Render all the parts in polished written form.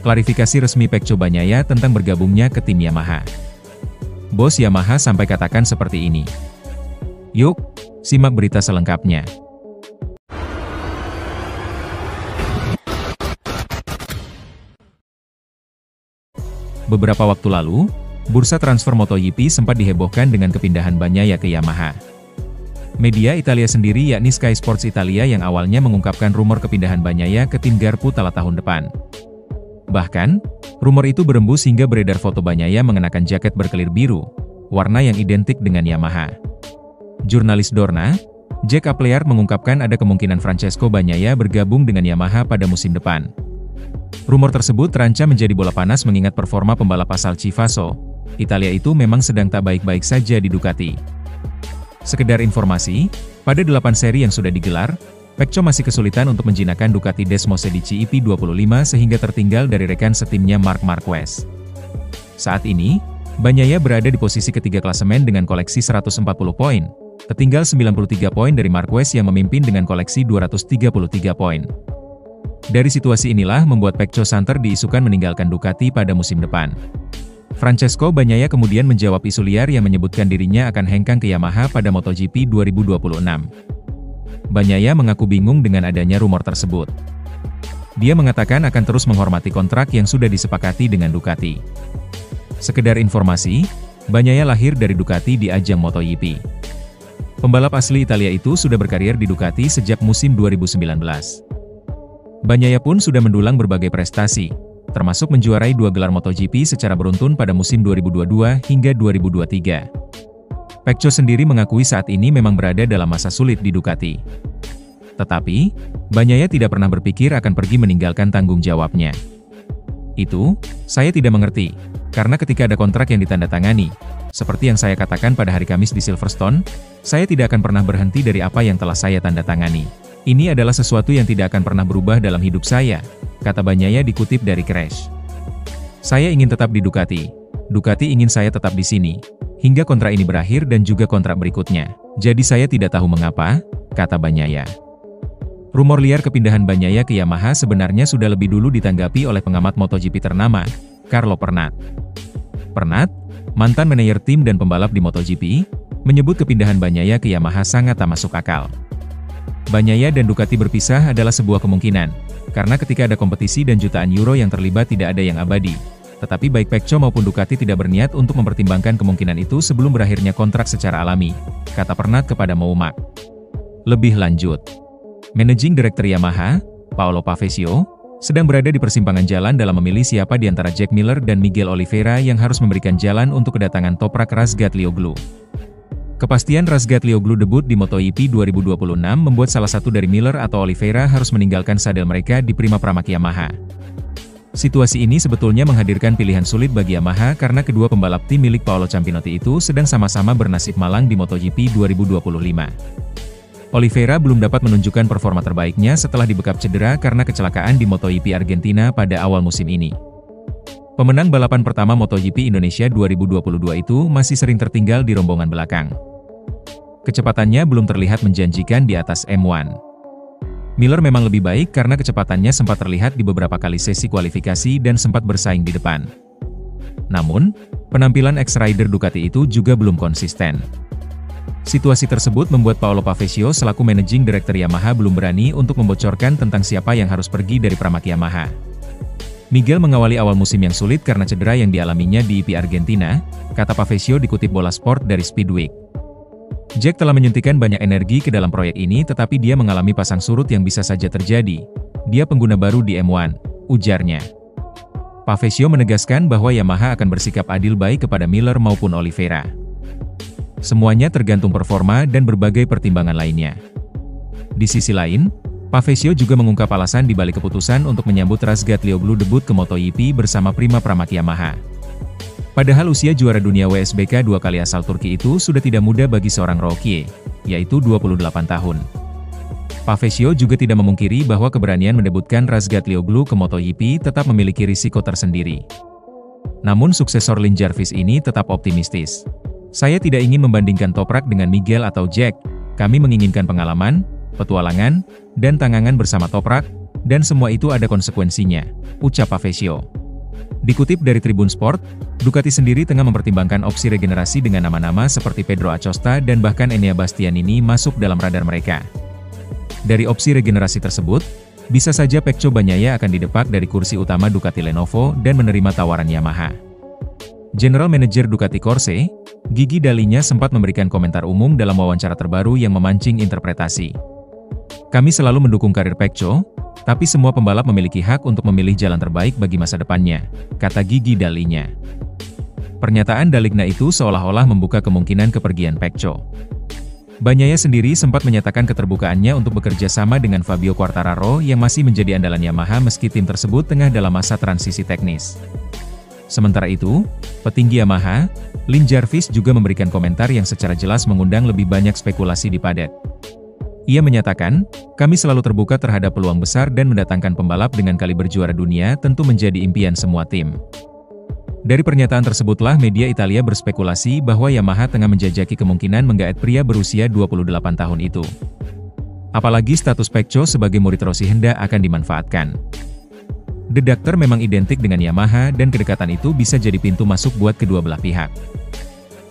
klarifikasi resmi Pecco Bagnaia tentang bergabungnya ke tim Yamaha. Bos Yamaha sampai katakan seperti ini. Yuk, simak berita selengkapnya. Beberapa waktu lalu, bursa transfer MotoGP sempat dihebohkan dengan kepindahan Bagnaia ke Yamaha. Media Italia sendiri yakni Sky Sports Italia yang awalnya mengungkapkan rumor kepindahan Bagnaia ke tim Garputala tahun depan. Bahkan, rumor itu berembus hingga beredar foto Bagnaia mengenakan jaket berkelir biru, warna yang identik dengan Yamaha. Jurnalis Dorna, Jack Appleyer mengungkapkan ada kemungkinan Francesco Bagnaia bergabung dengan Yamaha pada musim depan. Rumor tersebut terancam menjadi bola panas mengingat performa pembalap asal Chivasso, Italia itu memang sedang tak baik-baik saja di Ducati. Sekedar informasi, pada 8 seri yang sudah digelar, Pecco masih kesulitan untuk menjinakkan Ducati Desmosedici IP25 sehingga tertinggal dari rekan setimnya Marc Marquez. Saat ini, Bagnaia berada di posisi ketiga klasemen dengan koleksi 140 poin, tertinggal 93 poin dari Marquez yang memimpin dengan koleksi 233 poin. Dari situasi inilah membuat Pecco santer diisukan meninggalkan Ducati pada musim depan. Francesco Bagnaia kemudian menjawab isu liar yang menyebutkan dirinya akan hengkang ke Yamaha pada MotoGP 2026. Bagnaia mengaku bingung dengan adanya rumor tersebut. Dia mengatakan akan terus menghormati kontrak yang sudah disepakati dengan Ducati. Sekedar informasi, Bagnaia lahir dari Ducati di ajang MotoGP. Pembalap asli Italia itu sudah berkarir di Ducati sejak musim 2019. Bagnaia pun sudah mendulang berbagai prestasi, termasuk menjuarai 2 gelar MotoGP secara beruntun pada musim 2022 hingga 2023. Pecco sendiri mengakui saat ini memang berada dalam masa sulit di Ducati. Tetapi, Bagnaia tidak pernah berpikir akan pergi meninggalkan tanggung jawabnya. Itu, saya tidak mengerti, karena ketika ada kontrak yang ditandatangani, seperti yang saya katakan pada hari Kamis di Silverstone, saya tidak akan pernah berhenti dari apa yang telah saya tandatangani. Ini adalah sesuatu yang tidak akan pernah berubah dalam hidup saya, kata Bagnaia dikutip dari Crash. Saya ingin tetap di Ducati. Ducati ingin saya tetap di sini, hingga kontrak ini berakhir dan juga kontrak berikutnya. Jadi saya tidak tahu mengapa, kata Bagnaia. Rumor liar kepindahan Bagnaia ke Yamaha sebenarnya sudah lebih dulu ditanggapi oleh pengamat MotoGP ternama, Carlo Pernat. Pernat, mantan manajer tim dan pembalap di MotoGP, menyebut kepindahan Bagnaia ke Yamaha sangat tak masuk akal. Bagnaia dan Ducati berpisah adalah sebuah kemungkinan, karena ketika ada kompetisi dan jutaan euro yang terlibat tidak ada yang abadi. Tetapi baik Pecco maupun Ducati tidak berniat untuk mempertimbangkan kemungkinan itu sebelum berakhirnya kontrak secara alami, kata Pernat kepada Moumak. Lebih lanjut, Managing Director Yamaha, Paolo Pavesio, sedang berada di persimpangan jalan dalam memilih siapa di antara Jack Miller dan Miguel Oliveira yang harus memberikan jalan untuk kedatangan Toprak Razgatlioglu. Kepastian Razgatlioglu debut di MotoGP 2026 membuat salah satu dari Miller atau Oliveira harus meninggalkan sadel mereka di Prima Pramac Yamaha. Situasi ini sebetulnya menghadirkan pilihan sulit bagi Yamaha karena kedua pembalap tim milik Paolo Campinotti itu sedang sama-sama bernasib malang di MotoGP 2025. Oliveira belum dapat menunjukkan performa terbaiknya setelah dibekap cedera karena kecelakaan di MotoGP Argentina pada awal musim ini. Pemenang balapan pertama MotoGP Indonesia 2022 itu masih sering tertinggal di rombongan belakang. Kecepatannya belum terlihat menjanjikan di atas M1. Miller memang lebih baik karena kecepatannya sempat terlihat di beberapa kali sesi kualifikasi dan sempat bersaing di depan. Namun, penampilan ex-rider Ducati itu juga belum konsisten. Situasi tersebut membuat Paolo Pavesio selaku Managing Director Yamaha belum berani untuk membocorkan tentang siapa yang harus pergi dari Pramac Yamaha. Miguel mengawali awal musim yang sulit karena cedera yang dialaminya di IP Argentina, kata Pavesio dikutip Bola Sport dari Speedweek. Jack telah menyuntikkan banyak energi ke dalam proyek ini tetapi dia mengalami pasang surut yang bisa saja terjadi. Dia pengguna baru di M1, ujarnya. Pavesio menegaskan bahwa Yamaha akan bersikap adil baik kepada Miller maupun Oliveira. Semuanya tergantung performa dan berbagai pertimbangan lainnya. Di sisi lain, Pavesio juga mengungkap alasan di balik keputusan untuk menyambut Razgatlioglu debut ke MotoGP bersama Prima Pramac Yamaha. Padahal usia juara dunia WSBK 2 kali asal Turki itu sudah tidak muda bagi seorang rookie, yaitu 28 tahun. Pavesio juga tidak memungkiri bahwa keberanian mendebutkan Razgatlioglu ke MotoGP tetap memiliki risiko tersendiri. Namun suksesor Lin Jarvis ini tetap optimistis. Saya tidak ingin membandingkan Toprak dengan Miguel atau Jack, kami menginginkan pengalaman, petualangan, dan tangangan bersama Toprak, Dan semua itu ada konsekuensinya, ucap Pavesio. Dikutip dari Tribun Sport, Ducati sendiri tengah mempertimbangkan opsi regenerasi dengan nama-nama seperti Pedro Acosta dan bahkan Enea Bastianini masuk dalam radar mereka. Dari opsi regenerasi tersebut, bisa saja Pecco Bagnaia akan didepak dari kursi utama Ducati Lenovo dan menerima tawaran Yamaha. General Manager Ducati Corse, Gigi Dalinya sempat memberikan komentar umum dalam wawancara terbaru yang memancing interpretasi. Kami selalu mendukung karir Pecco, tapi semua pembalap memiliki hak untuk memilih jalan terbaik bagi masa depannya, kata Gigi Dalinya. Pernyataan Daligna itu seolah-olah membuka kemungkinan kepergian Pecco. Bagnaia sendiri sempat menyatakan keterbukaannya untuk bekerja sama dengan Fabio Quartararo yang masih menjadi andalan Yamaha meski tim tersebut tengah dalam masa transisi teknis. Sementara itu, petinggi Yamaha, Lin Jarvis juga memberikan komentar yang secara jelas mengundang lebih banyak spekulasi di paddock. Ia menyatakan, kami selalu terbuka terhadap peluang besar dan mendatangkan pembalap dengan kaliber juara dunia tentu menjadi impian semua tim. Dari pernyataan tersebutlah media Italia berspekulasi bahwa Yamaha tengah menjajaki kemungkinan menggaet pria berusia 28 tahun itu. Apalagi status Pecco sebagai murid Rossi hendak akan dimanfaatkan. The Doctor memang identik dengan Yamaha dan kedekatan itu bisa jadi pintu masuk buat kedua belah pihak.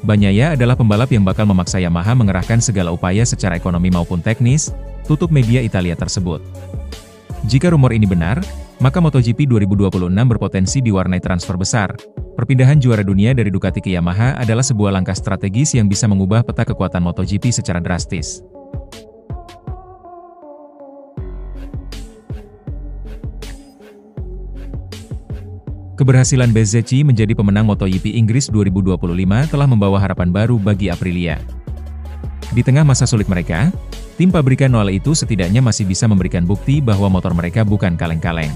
Bagnaia adalah pembalap yang bakal memaksa Yamaha mengerahkan segala upaya secara ekonomi maupun teknis, tutup media Italia tersebut. Jika rumor ini benar, maka MotoGP 2026 berpotensi diwarnai transfer besar. Perpindahan juara dunia dari Ducati ke Yamaha adalah sebuah langkah strategis yang bisa mengubah peta kekuatan MotoGP secara drastis. Keberhasilan Bezzecchi menjadi pemenang MotoGP Inggris 2025 telah membawa harapan baru bagi Aprilia. Di tengah masa sulit mereka, tim pabrikan Noale itu setidaknya masih bisa memberikan bukti bahwa motor mereka bukan kaleng-kaleng.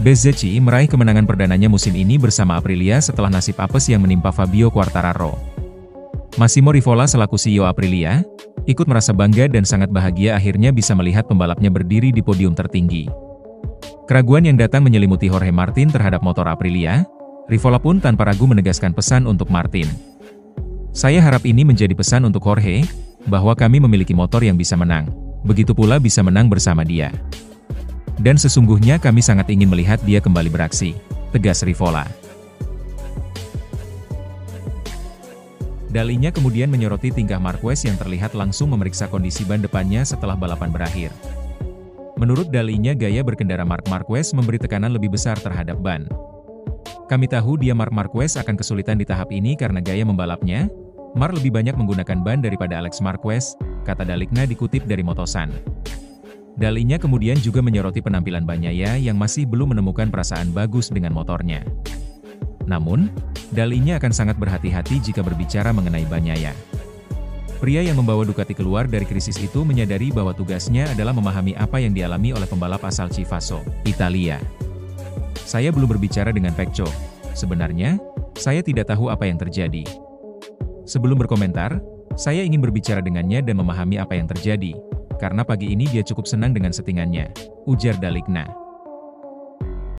Bezzecchi meraih kemenangan perdananya musim ini bersama Aprilia setelah nasib apes yang menimpa Fabio Quartararo. Massimo Rivola selaku CEO Aprilia, ikut merasa bangga dan sangat bahagia akhirnya bisa melihat pembalapnya berdiri di podium tertinggi. Keraguan yang datang menyelimuti Jorge Martin terhadap motor Aprilia, Rivola pun tanpa ragu menegaskan pesan untuk Martin. Saya harap ini menjadi pesan untuk Jorge, bahwa kami memiliki motor yang bisa menang, begitu pula bisa menang bersama dia. Dan sesungguhnya kami sangat ingin melihat dia kembali beraksi, tegas Rivola. Dalinya kemudian menyoroti tingkah Marquez yang terlihat langsung memeriksa kondisi ban depannya setelah balapan berakhir. Menurut Dalinya gaya berkendara Marc Marquez memberi tekanan lebih besar terhadap ban. Kami tahu dia Marc Marquez akan kesulitan di tahap ini karena gaya membalapnya. Marc lebih banyak menggunakan ban daripada Alex Marquez, kata Daligna dikutip dari Motosan. Dalinya kemudian juga menyoroti penampilan Bagnaia yang masih belum menemukan perasaan bagus dengan motornya. Namun, Dalinya akan sangat berhati-hati jika berbicara mengenai Bagnaia. Pria yang membawa Ducati keluar dari krisis itu menyadari bahwa tugasnya adalah memahami apa yang dialami oleh pembalap asal Chivasso, Italia. Saya belum berbicara dengan Pecco. Sebenarnya, saya tidak tahu apa yang terjadi. Sebelum berkomentar, saya ingin berbicara dengannya dan memahami apa yang terjadi, karena pagi ini dia cukup senang dengan settingannya, ujar Daligna.